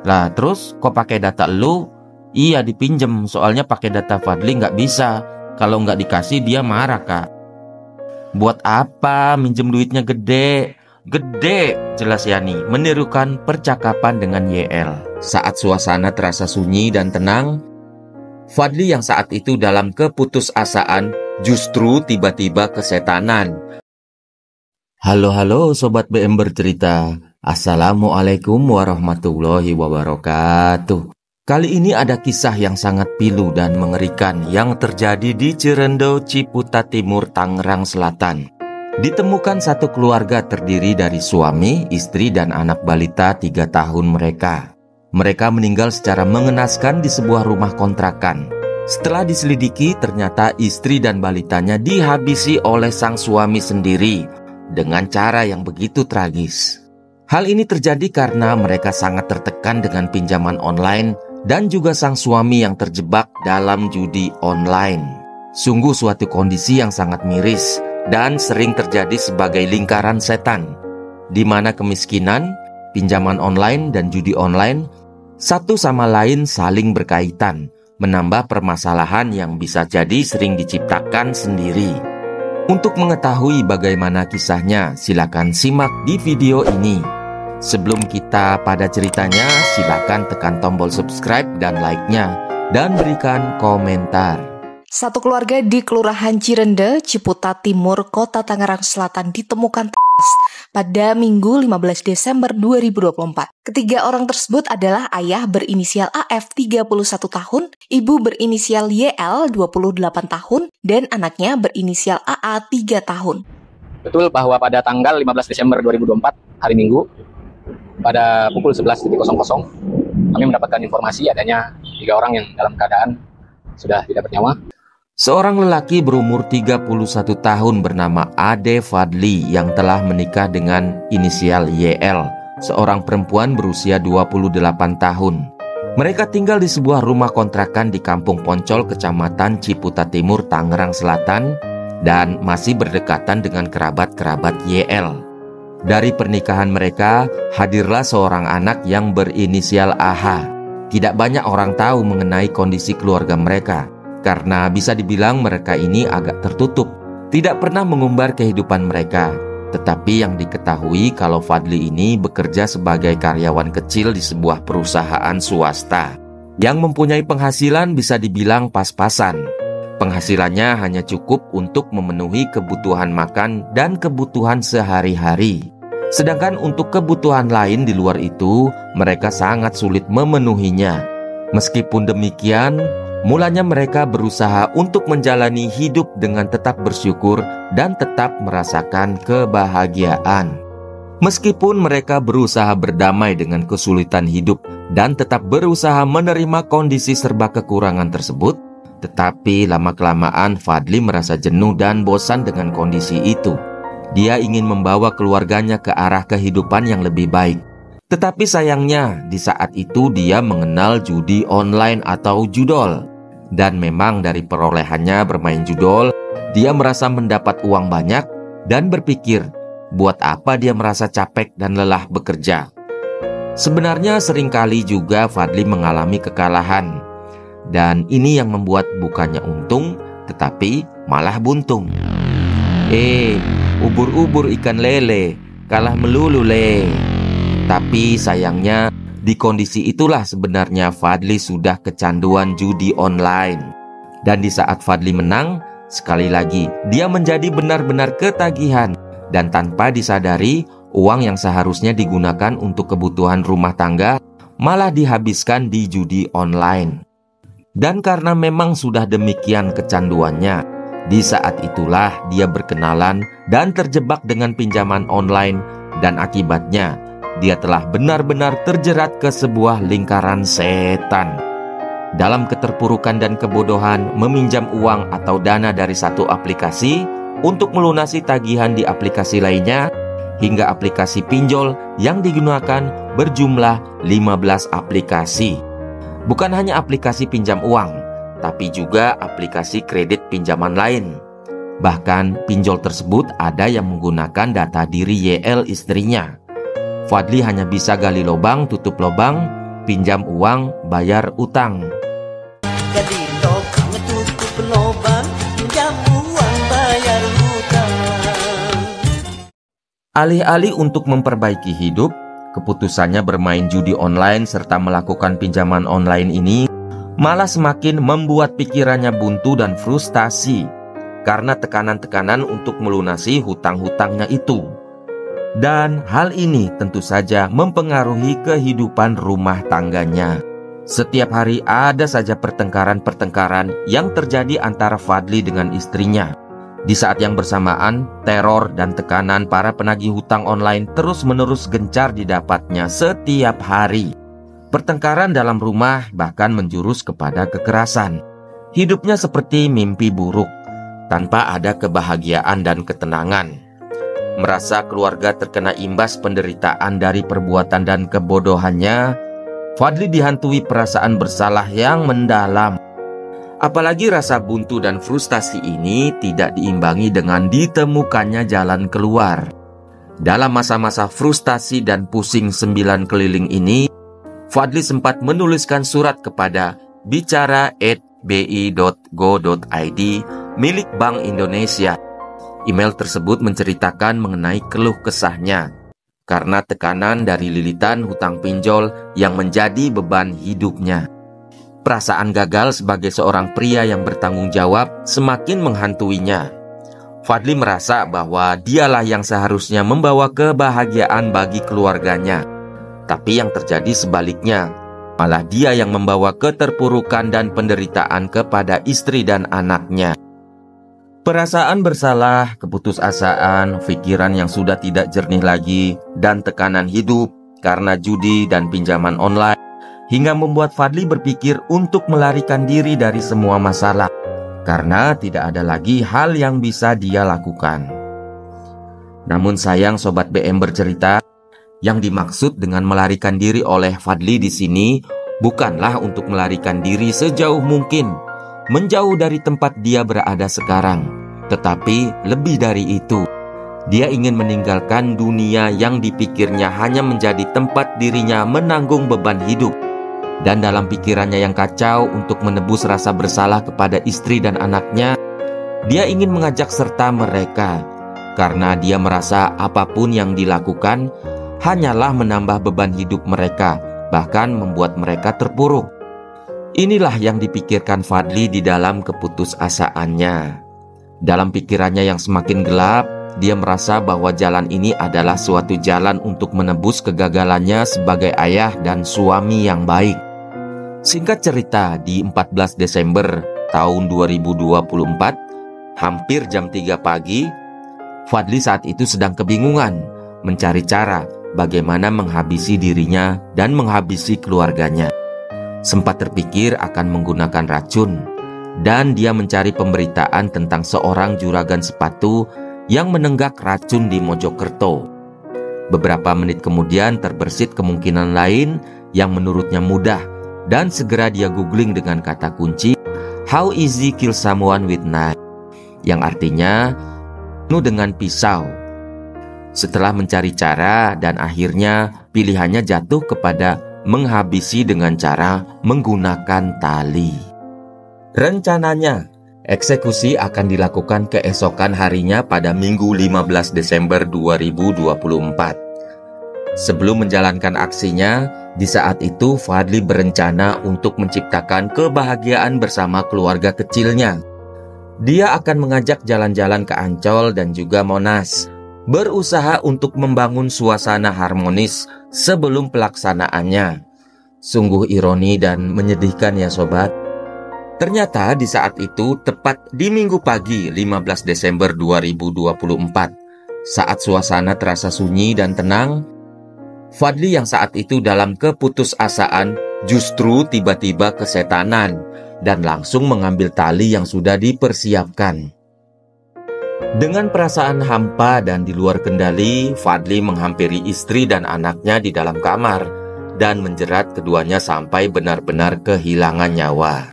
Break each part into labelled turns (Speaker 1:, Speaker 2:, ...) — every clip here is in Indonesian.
Speaker 1: Lah terus kok pakai data lu? Iya dipinjem, soalnya pakai data Fadli nggak bisa. Kalau nggak dikasih dia marah kak. Buat apa minjem duitnya gede? Gede, jelas Yani, menirukan percakapan dengan YL. Saat suasana terasa sunyi dan tenang, Fadli yang saat itu dalam keputusasaan justru tiba-tiba kesetanan. Halo Sobat BM Bercerita. Assalamualaikum warahmatullahi wabarakatuh. Kali ini ada kisah yang sangat pilu dan mengerikan yang terjadi di Cirende, Ciputa Timur, Tangerang Selatan. Ditemukan satu keluarga terdiri dari suami, istri, dan anak balita 3 tahun mereka. Mereka meninggal secara mengenaskan di sebuah rumah kontrakan. Setelah diselidiki, ternyata istri dan balitanya dihabisi oleh sang suami sendiri dengan cara yang begitu tragis. Hal ini terjadi karena mereka sangat tertekan dengan pinjaman online dan juga sang suami yang terjebak dalam judi online. Sungguh suatu kondisi yang sangat miris dan sering terjadi sebagai lingkaran setan, di mana kemiskinan, pinjaman online, dan judi online satu sama lain saling berkaitan, menambah permasalahan yang bisa jadi sering diciptakan sendiri. Untuk mengetahui bagaimana kisahnya, silakan simak di video ini. Sebelum kita pada ceritanya, silakan tekan tombol subscribe dan like-nya, dan berikan komentar.
Speaker 2: Satu keluarga di Kelurahan Cirende, Ciputa Timur, Kota Tangerang Selatan ditemukan tewas pada Minggu 15 Desember 2024. Ketiga orang tersebut adalah ayah berinisial AF 31 tahun, ibu berinisial YL 28 tahun, dan anaknya berinisial AA 3 tahun.
Speaker 3: Betul bahwa pada tanggal 15 Desember 2024, hari Minggu, pada pukul 11.00, kami mendapatkan informasi adanya 3 orang yang dalam keadaan sudah tidak bernyawa.
Speaker 1: Seorang lelaki berumur 31 tahun bernama Ade Fadli yang telah menikah dengan inisial YL, seorang perempuan berusia 28 tahun. Mereka tinggal di sebuah rumah kontrakan di Kampung Poncol, Kecamatan Ciputa Timur, Tangerang Selatan, dan masih berdekatan dengan kerabat-kerabat YL. Dari pernikahan mereka, hadirlah seorang anak yang berinisial AH. Tidak banyak orang tahu mengenai kondisi keluarga mereka, karena bisa dibilang mereka ini agak tertutup, tidak pernah mengumbar kehidupan mereka. Tetapi yang diketahui kalau Fadli ini bekerja sebagai karyawan kecil di sebuah perusahaan swasta yang mempunyai penghasilan bisa dibilang pas-pasan. Penghasilannya hanya cukup untuk memenuhi kebutuhan makan dan kebutuhan sehari-hari. Sedangkan untuk kebutuhan lain di luar itu, mereka sangat sulit memenuhinya. Meskipun demikian, mulanya mereka berusaha untuk menjalani hidup dengan tetap bersyukur dan tetap merasakan kebahagiaan. Meskipun mereka berusaha berdamai dengan kesulitan hidup dan tetap berusaha menerima kondisi serba kekurangan tersebut, tetapi lama-kelamaan Fadli merasa jenuh dan bosan dengan kondisi itu. Dia ingin membawa keluarganya ke arah kehidupan yang lebih baik. Tetapi sayangnya, di saat itu dia mengenal judi online atau judol. Dan memang dari perolehannya bermain judol, dia merasa mendapat uang banyak dan berpikir, buat apa dia merasa capek dan lelah bekerja. Sebenarnya seringkali juga Fadli mengalami kekalahan. Dan ini yang membuat bukannya untung, tetapi malah buntung. Ubur-ubur ikan lele, kalah melulu le. Tapi sayangnya, di kondisi itulah sebenarnya Fadli sudah kecanduan judi online. Dan di saat Fadli menang, sekali lagi dia menjadi benar-benar ketagihan. Dan tanpa disadari, uang yang seharusnya digunakan untuk kebutuhan rumah tangga malah dihabiskan di judi online. Dan karena memang sudah demikian kecanduannya, di saat itulah dia berkenalan dan terjebak dengan pinjaman online, dan akibatnya dia telah benar-benar terjerat ke sebuah lingkaran setan. Dalam keterpurukan dan kebodohan, meminjam uang atau dana dari satu aplikasi untuk melunasi tagihan di aplikasi lainnya, hingga aplikasi pinjol yang digunakan berjumlah 15 aplikasi. Bukan hanya aplikasi pinjam uang, tapi juga aplikasi kredit pinjaman lain. Bahkan pinjol tersebut ada yang menggunakan data diri YL istrinya. Fadli hanya bisa gali lubang, tutup lubang, pinjam uang bayar utang. Alih-alih untuk memperbaiki hidup, keputusannya bermain judi online serta melakukan pinjaman online ini malah semakin membuat pikirannya buntu dan frustasi karena tekanan-tekanan untuk melunasi hutang-hutangnya itu. Dan hal ini tentu saja mempengaruhi kehidupan rumah tangganya. Setiap hari ada saja pertengkaran-pertengkaran yang terjadi antara Fadli dengan istrinya. Di saat yang bersamaan, teror dan tekanan para penagih hutang online terus-menerus gencar didapatnya setiap hari. Pertengkaran dalam rumah bahkan menjurus kepada kekerasan. Hidupnya seperti mimpi buruk, tanpa ada kebahagiaan dan ketenangan. Merasa keluarga terkena imbas penderitaan dari perbuatan dan kebodohannya, Fadli dihantui perasaan bersalah yang mendalam. Apalagi rasa buntu dan frustasi ini tidak diimbangi dengan ditemukannya jalan keluar. Dalam masa-masa frustasi dan pusing 9 keliling ini, Fadli sempat menuliskan surat kepada bicara@bi.go.id milik Bank Indonesia. Email tersebut menceritakan mengenai keluh kesahnya karena tekanan dari lilitan hutang pinjol yang menjadi beban hidupnya. Perasaan gagal sebagai seorang pria yang bertanggung jawab semakin menghantuinya. Fadli merasa bahwa dialah yang seharusnya membawa kebahagiaan bagi keluarganya. Tapi yang terjadi sebaliknya, malah dia yang membawa keterpurukan dan penderitaan kepada istri dan anaknya. Perasaan bersalah, keputusasaan, pikiran yang sudah tidak jernih lagi, dan tekanan hidup karena judi dan pinjaman online hingga membuat Fadli berpikir untuk melarikan diri dari semua masalah karena tidak ada lagi hal yang bisa dia lakukan. Namun sayang Sobat BM bercerita, yang dimaksud dengan melarikan diri oleh Fadli di sini bukanlah untuk melarikan diri sejauh mungkin, menjauh dari tempat dia berada sekarang, tetapi lebih dari itu. Dia ingin meninggalkan dunia yang dipikirnya hanya menjadi tempat dirinya menanggung beban hidup. Dan dalam pikirannya yang kacau untuk menebus rasa bersalah kepada istri dan anaknya, dia ingin mengajak serta mereka, karena dia merasa apapun yang dilakukan hanyalah menambah beban hidup mereka, bahkan membuat mereka terpuruk. Inilah yang dipikirkan Fadli di dalam keputusasaannya. Dalam pikirannya yang semakin gelap, dia merasa bahwa jalan ini adalah suatu jalan untuk menebus kegagalannya sebagai ayah dan suami yang baik. Singkat cerita, di 14 Desember tahun 2024, hampir jam 3 pagi, Fadli saat itu sedang kebingungan mencari cara bagaimana menghabisi dirinya dan menghabisi keluarganya. Sempat terpikir akan menggunakan racun, dan dia mencari pemberitaan tentang seorang juragan sepatu yang menenggak racun di Mojokerto. Beberapa menit kemudian terbersit kemungkinan lain yang menurutnya mudah, dan segera dia googling dengan kata kunci "How easy kill someone with knife", yang artinya penuh dengan pisau. Setelah mencari cara dan akhirnya pilihannya jatuh kepada menghabisi dengan cara menggunakan tali. Rencananya eksekusi akan dilakukan keesokan harinya pada Minggu 15 Desember 2024. Sebelum menjalankan aksinya, di saat itu Fadli berencana untuk menciptakan kebahagiaan bersama keluarga kecilnya. Dia akan mengajak jalan-jalan ke Ancol dan juga Monas, berusaha untuk membangun suasana harmonis sebelum pelaksanaannya. Sungguh ironi dan menyedihkan ya sobat. Ternyata di saat itu, tepat di Minggu pagi 15 Desember 2024, saat suasana terasa sunyi dan tenang, Fadli yang saat itu dalam keputusasaan justru tiba-tiba kesetanan dan langsung mengambil tali yang sudah dipersiapkan. Dengan perasaan hampa dan di luar kendali, Fadli menghampiri istri dan anaknya di dalam kamar dan menjerat keduanya sampai benar-benar kehilangan nyawa.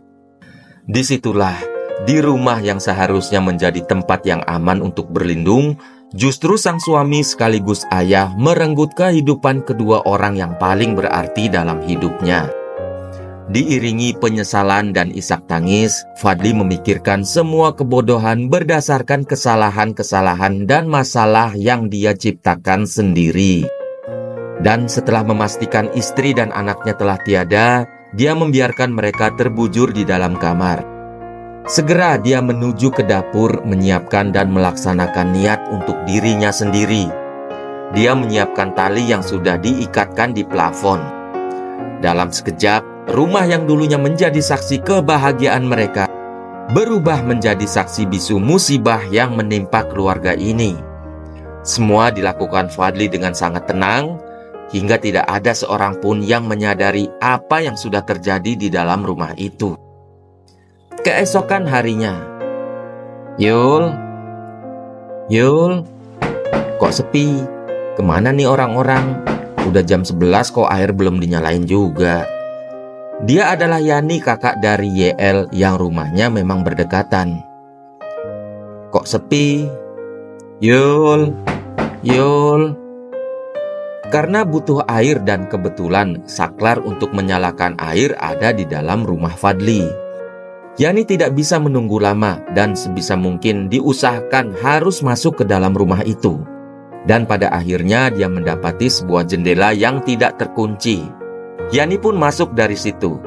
Speaker 1: Disitulah, di rumah yang seharusnya menjadi tempat yang aman untuk berlindung, Justru sang suami sekaligus ayah merenggut kehidupan kedua orang yang paling berarti dalam hidupnya. Diiringi penyesalan dan isak tangis, Fadli memikirkan semua kebodohan berdasarkan kesalahan-kesalahan dan masalah yang dia ciptakan sendiri. Dan setelah memastikan istri dan anaknya telah tiada, dia membiarkan mereka terbujur di dalam kamar. Segera dia menuju ke dapur menyiapkan dan melaksanakan niat untuk dirinya sendiri. Dia menyiapkan tali yang sudah diikatkan di plafon. Dalam sekejap, rumah yang dulunya menjadi saksi kebahagiaan mereka berubah menjadi saksi bisu musibah yang menimpa keluarga ini. Semua dilakukan Fadli dengan sangat tenang, hingga tidak ada seorang pun yang menyadari apa yang sudah terjadi di dalam rumah itu. Keesokan harinya, Yul, kok sepi? Kemana nih orang-orang? Udah jam 11 kok air belum dinyalain juga. Dia adalah Yani, kakak dari YL yang rumahnya memang berdekatan. Kok sepi? Yul. Karena butuh air dan kebetulan saklar untuk menyalakan air ada di dalam rumah Fadli. Yani tidak bisa menunggu lama dan sebisa mungkin diusahakan harus masuk ke dalam rumah itu. Dan pada akhirnya dia mendapati sebuah jendela yang tidak terkunci. Yani pun masuk dari situ.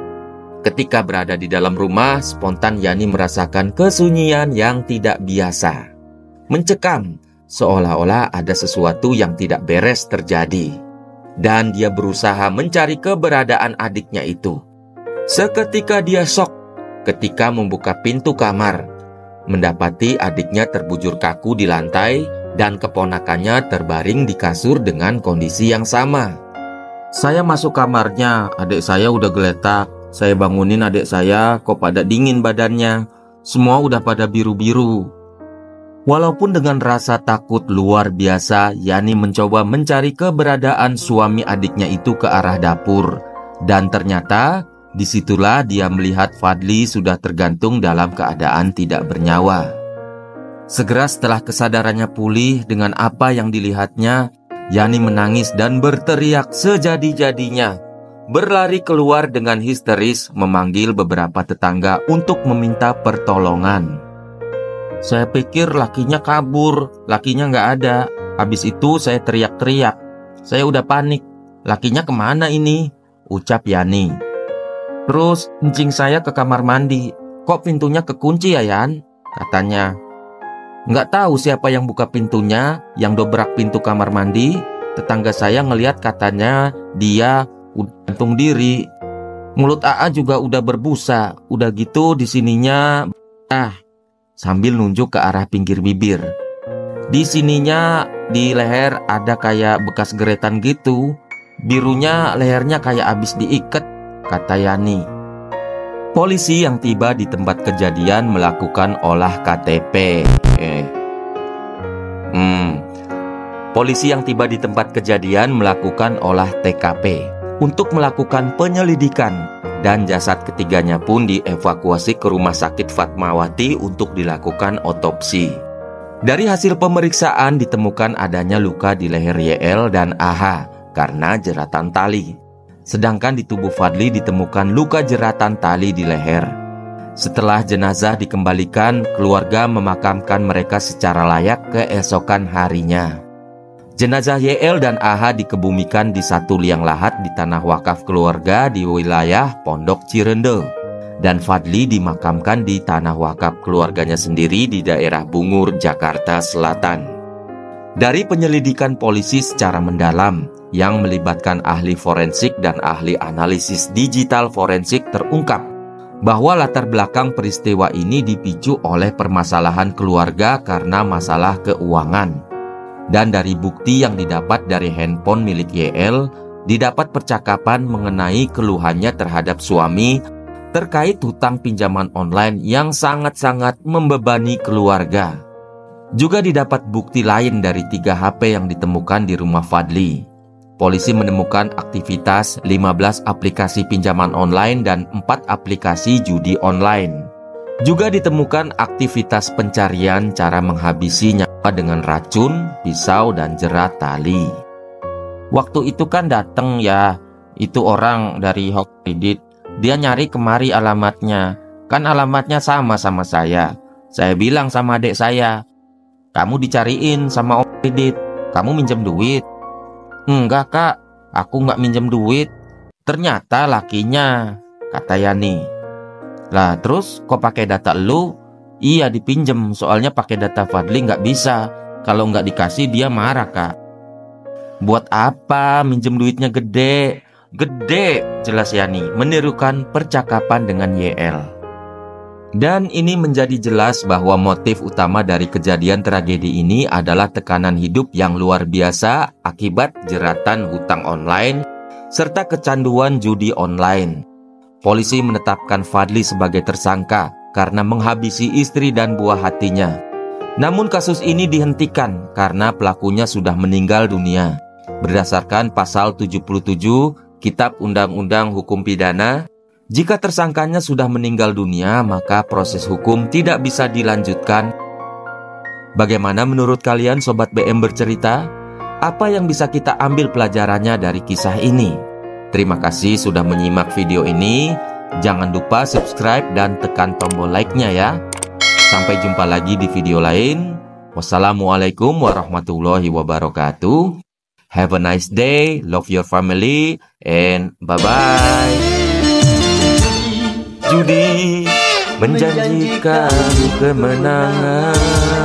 Speaker 1: Ketika berada di dalam rumah, spontan Yani merasakan kesunyian yang tidak biasa. Mencekam, seolah-olah ada sesuatu yang tidak beres terjadi. Dan dia berusaha mencari keberadaan adiknya itu. Seketika dia shock ketika membuka pintu kamar, mendapati adiknya terbujur kaku di lantai dan keponakannya terbaring di kasur dengan kondisi yang sama. Saya masuk kamarnya, adik saya udah geletak. Saya bangunin adik saya, kok pada dingin badannya. Semua udah pada biru-biru. Walaupun dengan rasa takut luar biasa, Yani mencoba mencari keberadaan suami adiknya itu ke arah dapur. Dan ternyata disitulah dia melihat Fadli sudah tergantung dalam keadaan tidak bernyawa. Segera setelah kesadarannya pulih dengan apa yang dilihatnya, Yani menangis dan berteriak sejadi-jadinya. Berlari keluar dengan histeris memanggil beberapa tetangga untuk meminta pertolongan. Saya pikir lakinya kabur, lakinya nggak ada. Habis itu saya teriak-teriak. Saya udah panik. Lakinya kemana ini? Ucap Yani. Terus kencing saya ke kamar mandi. Kok pintunya kekunci ya Yan? Katanya. Nggak tahu siapa yang buka pintunya, yang dobrak pintu kamar mandi. Tetangga saya ngelihat katanya dia udah gantung diri. Mulut AA juga udah berbusa. Udah gitu di sininya sambil nunjuk ke arah pinggir bibir. Di sininya di leher ada kayak bekas geretan gitu. Birunya lehernya kayak abis diikat, kata Yani. Polisi yang tiba di tempat kejadian melakukan olah KTP. Polisi yang tiba di tempat kejadian melakukan olah TKP untuk melakukan penyelidikan. Dan jasad ketiganya pun dievakuasi ke Rumah Sakit Fatmawati untuk dilakukan otopsi. Dari hasil pemeriksaan ditemukan adanya luka di leher YL dan AH karena jeratan tali. Sedangkan di tubuh Fadli ditemukan luka jeratan tali di leher. Setelah jenazah dikembalikan, keluarga memakamkan mereka secara layak keesokan harinya. Jenazah YL dan AH dikebumikan di satu liang lahat di tanah wakaf keluarga di wilayah Pondok Cirende. Dan Fadli dimakamkan di tanah wakaf keluarganya sendiri di daerah Bungur, Jakarta Selatan. Dari penyelidikan polisi secara mendalam yang melibatkan ahli forensik dan ahli analisis digital forensik terungkap bahwa latar belakang peristiwa ini dipicu oleh permasalahan keluarga karena masalah keuangan. Dan dari bukti yang didapat dari handphone milik YL, didapat percakapan mengenai keluhannya terhadap suami terkait hutang pinjaman online yang sangat-sangat membebani keluarga. Juga didapat bukti lain dari 3 HP yang ditemukan di rumah Fadli. Polisi menemukan aktivitas 15 aplikasi pinjaman online dan 4 aplikasi judi online. Juga ditemukan aktivitas pencarian cara menghabisi nyawa beberapa dengan racun, pisau, dan jerat tali. Waktu itu kan datang ya, itu orang dari Hokridit. Dia nyari kemari alamatnya. Kan alamatnya sama saya. Saya bilang sama adik saya, kamu dicariin sama Om Ridit. Kamu minjem duit? Enggak kak, aku nggak minjem duit. Ternyata lakinya, kata Yani. Lah terus kok pakai data lu? Iya dipinjem, soalnya pakai data Fadli nggak bisa. Kalau nggak dikasih dia marah kak. Buat apa minjem duitnya gede? Gede, jelas Yani, menirukan percakapan dengan YL. Dan ini menjadi jelas bahwa motif utama dari kejadian tragedi ini adalah tekanan hidup yang luar biasa akibat jeratan hutang online serta kecanduan judi online. Polisi menetapkan Fadli sebagai tersangka karena menghabisi istri dan buah hatinya. Namun kasus ini dihentikan karena pelakunya sudah meninggal dunia. Berdasarkan pasal 77 Kitab Undang-Undang Hukum Pidana, jika tersangkanya sudah meninggal dunia, maka proses hukum tidak bisa dilanjutkan. Bagaimana menurut kalian Sobat BM bercerita? Apa yang bisa kita ambil pelajarannya dari kisah ini? Terima kasih sudah menyimak video ini. Jangan lupa subscribe dan tekan tombol like-nya ya. Sampai jumpa lagi di video lain. Wassalamualaikum warahmatullahi wabarakatuh. Have a nice day, love your family, and bye-bye. Judi menjanjikan kemenangan.